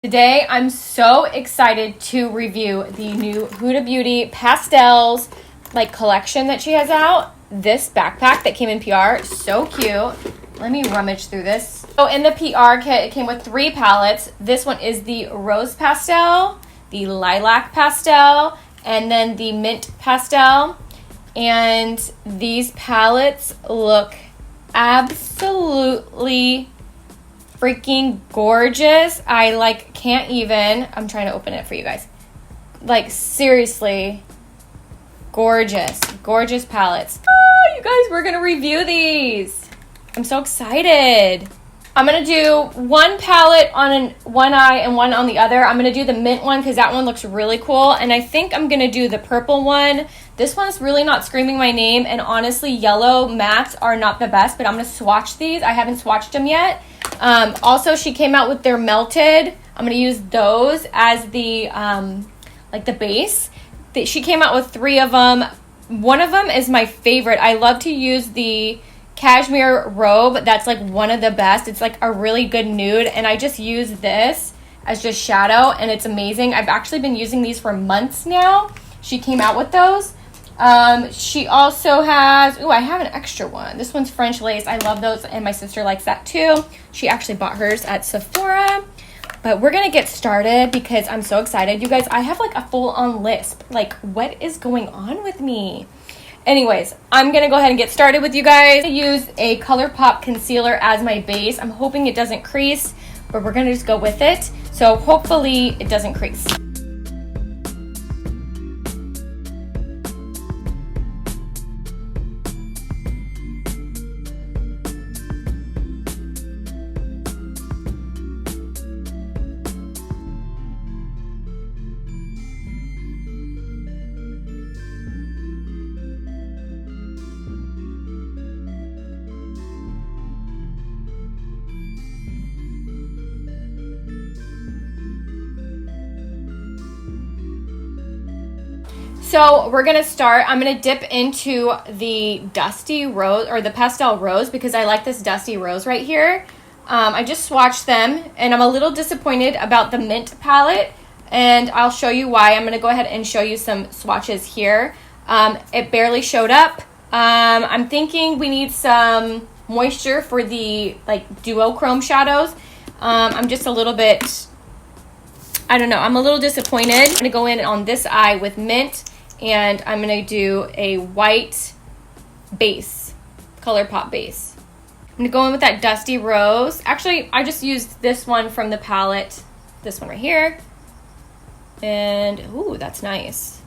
Today, I'm so excited to review the new Huda Beauty Pastels collection that she has out. This backpack that came in PR, so cute. Let me rummage through this. So in the PR kit, it came with 3 palettes. This one is the Rose Pastel, the Lilac Pastel, and then the Mint Pastel. And these palettes look absolutely freaking gorgeous. I can't even. I'm trying to open it for you guys. Seriously, gorgeous palettes. Oh, you guys, we're gonna review these. I'm so excited. I'm gonna do one palette on one eye and one on the other. I'm gonna do the mint one because that one looks really cool, and I think I'm gonna do the purple one. This one's really not screaming my name, and honestly, yellow mattes are not the best, but I'm gonna swatch these. I haven't swatched them yet. Also, she came out with their melted. I'm going to use those as the base. She came out with 3 of them. One of them is my favorite. I love to use the cashmere robe. That's one of the best. It's a really good nude, and I just use this as just shadow, and it's amazing. I've actually been using these for months now. She came out with those. She also has, I have an extra one. This one's French lace. I love those, and my sister likes that too. She actually bought hers at Sephora. But we're going to get started because I'm so excited. You guys, I have a full-on lisp. What is going on with me? Anyways, I'm going to go ahead and get started with you guys. I use a ColourPop concealer as my base. I'm hoping it doesn't crease, but we're going to just go with it. So hopefully it doesn't crease. So we're going to start. I'm going to dip into the Dusty Rose, or the Pastel Rose, because I like this Dusty Rose right here. I just swatched them, and I'm a little disappointed about the Mint palette, and I'll show you why. I'm going to go ahead and show you some swatches here. It barely showed up. I'm thinking we need some moisture for the duochrome shadows. I'm just a little bit, I don't know, I'm a little disappointed. I'm going to go in on this eye with Mint. And I'm going to do a white base, ColourPop base. I'm going to go in with that Dusty Rose. Actually, I just used this one from the palette. This one right here. And, ooh, that's nice.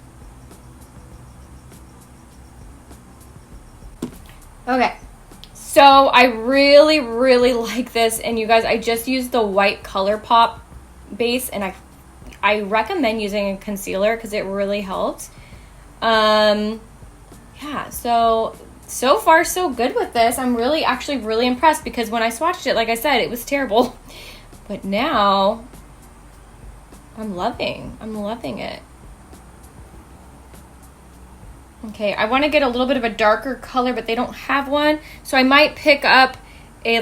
Okay. So I really, really like this. And you guys, I just used the white ColourPop base. And I recommend using a concealer because it really helped. Yeah, so far so good with this. I'm actually really impressed because when I swatched it, like I said, it was terrible. But now I'm loving it. Okay, I want to get a little bit of a darker color, but they don't have one. So I might pick up a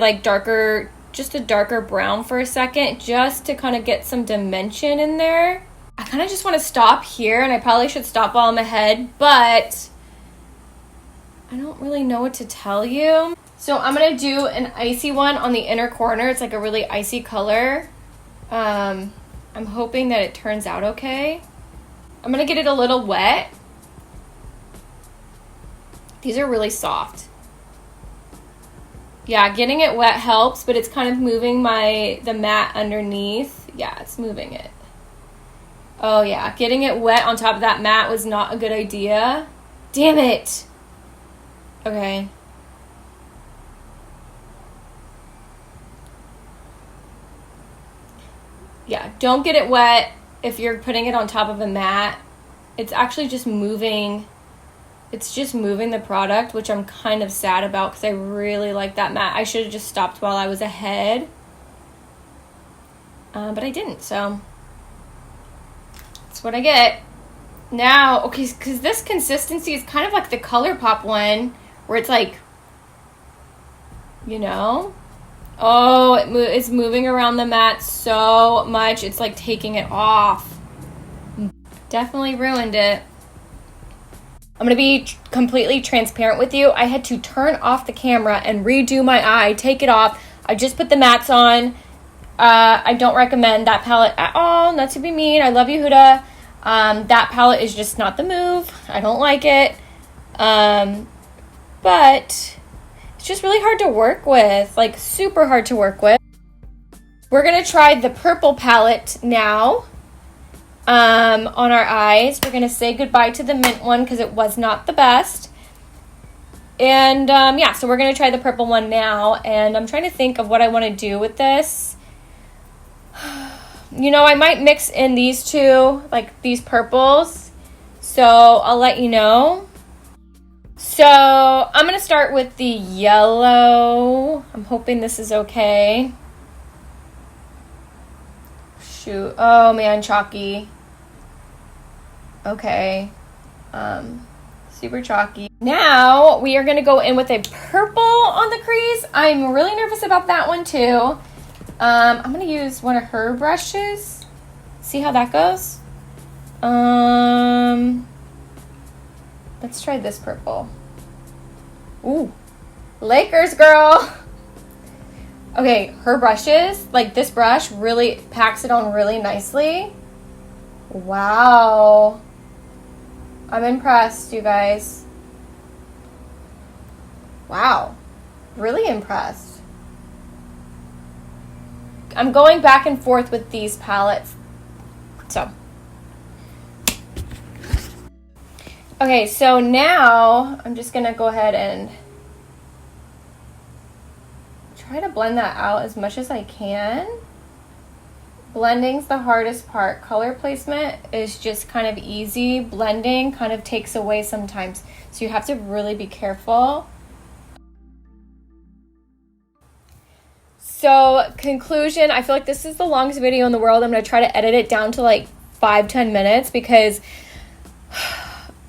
just a darker brown for a second, just to kind of get some dimension in there. I kind of just want to stop here, and I probably should stop while I'm ahead, but I don't really know what to tell you. So I'm going to do an icy one on the inner corner. It's a really icy color. I'm hoping that it turns out okay. I'm going to get it a little wet. These are really soft. Yeah, getting it wet helps, but it's kind of moving the mat underneath. Yeah, it's moving it. Oh yeah, getting it wet on top of that mat was not a good idea. Damn it. Okay. Yeah, don't get it wet if you're putting it on top of a mat. It's actually just moving. It's just moving the product, which I'm kind of sad about because I really like that mat. I should have just stopped while I was ahead. But I didn't, so that's what I get. Now, okay, because this consistency is kind of like the ColourPop one, where it's Oh, it's moving around the mat so much. It's like taking it off. Definitely ruined it. I'm going to be completely transparent with you. I had to turn off the camera and redo my eye, take it off. I just put the mats on. I don't recommend that palette at all. Not to be mean. I love you, Huda. That palette is just not the move. I don't like it. But it's just really hard to work with. Like, super hard to work with. We're going to try the purple palette now. On our eyes. We're going to say goodbye to the mint one because it was not the best. And yeah, so we're going to try the purple one now. And I'm trying to think of what I want to do with this. You know, I might mix in these two, like these purples. So I'll let you know. So I'm going to start with the yellow. I'm hoping this is okay. Shoot. Oh man, chalky. Okay. Super chalky. Now we are going to go in with a purple on the crease. I'm really nervous about that one too. I'm going to use one of her brushes. See how that goes? Let's try this purple. Ooh. Lakers, girl. Okay, her brushes, like this brush really packs it on really nicely. Wow. I'm impressed, you guys. Wow. Really impressed. I'm going back and forth with these palettes. So. Okay, so now I'm just going to go ahead and try to blend that out as much as I can. Blending's the hardest part. Color placement is just kind of easy. Blending kind of takes away sometimes. So you have to really be careful. So conclusion, I feel like this is the longest video in the world. I'm going to try to edit it down to like 5-10 minutes because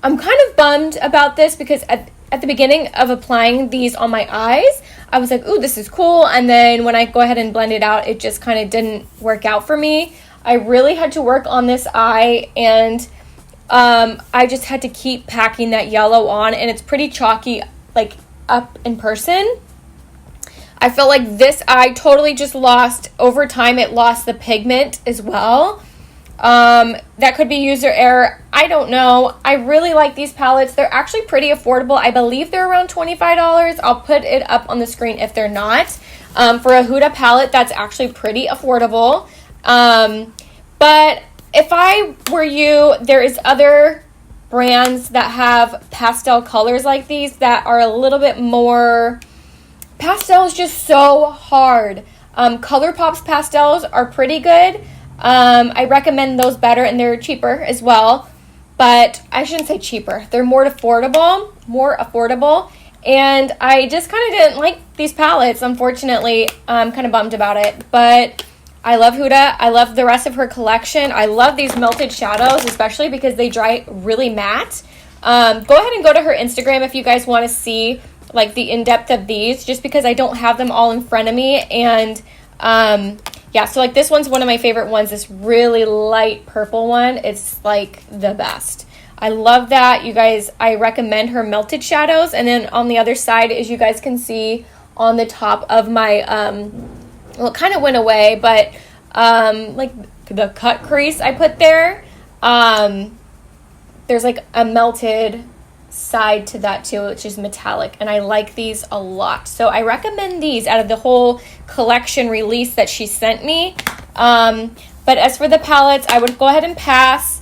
I'm kind of bummed about this because at the beginning of applying these on my eyes, I was like, ooh, this is cool. And then when I go ahead and blend it out, it just kind of didn't work out for me. I really had to work on this eye and I just had to keep packing that yellow on, and it's pretty chalky like up in person. I felt like this eye totally just lost, over time it lost the pigment as well. That could be user error. I don't know. I really like these palettes. They're actually pretty affordable. I believe they're around $25. I'll put it up on the screen if they're not. For a Huda palette, that's actually pretty affordable. But if I were you, there is other brands that have pastel colors like these that are a little bit more... Pastel is just so hard. ColourPop's pastels are pretty good. I recommend those better, and they're cheaper as well. But I shouldn't say cheaper. They're more affordable. And I just kind of didn't like these palettes, unfortunately. I'm kind of bummed about it. But I love Huda. I love the rest of her collection. I love these melted shadows, especially because they dry really matte. Go ahead and go to her Instagram if you guys want to see like the in-depth of these, just because I don't have them all in front of me. And yeah, so like this one's one of my favorite ones, this really light purple one. It's like the best. I love that, you guys. I recommend her melted shadows. And then on the other side, as you guys can see on the top of my, well, it kind of went away, but like the cut crease I put there, there's like a melted side to that too, which is metallic, and I like these a lot. So I recommend these out of the whole collection release that she sent me. But as for the palettes, I would go ahead and pass.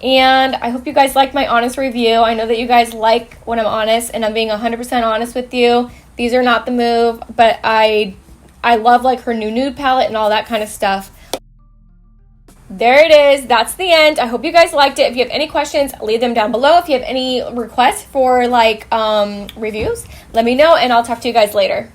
And I hope you guys like my honest review. I know that you guys like when I'm honest, and I'm being 100% honest with you. These are not the move, but I love like her new nude palette and all that kind of stuff. There it is. That's the end. I hope you guys liked it. If you have any questions, leave them down below. If you have any requests for like reviews, let me know, and I'll talk to you guys later.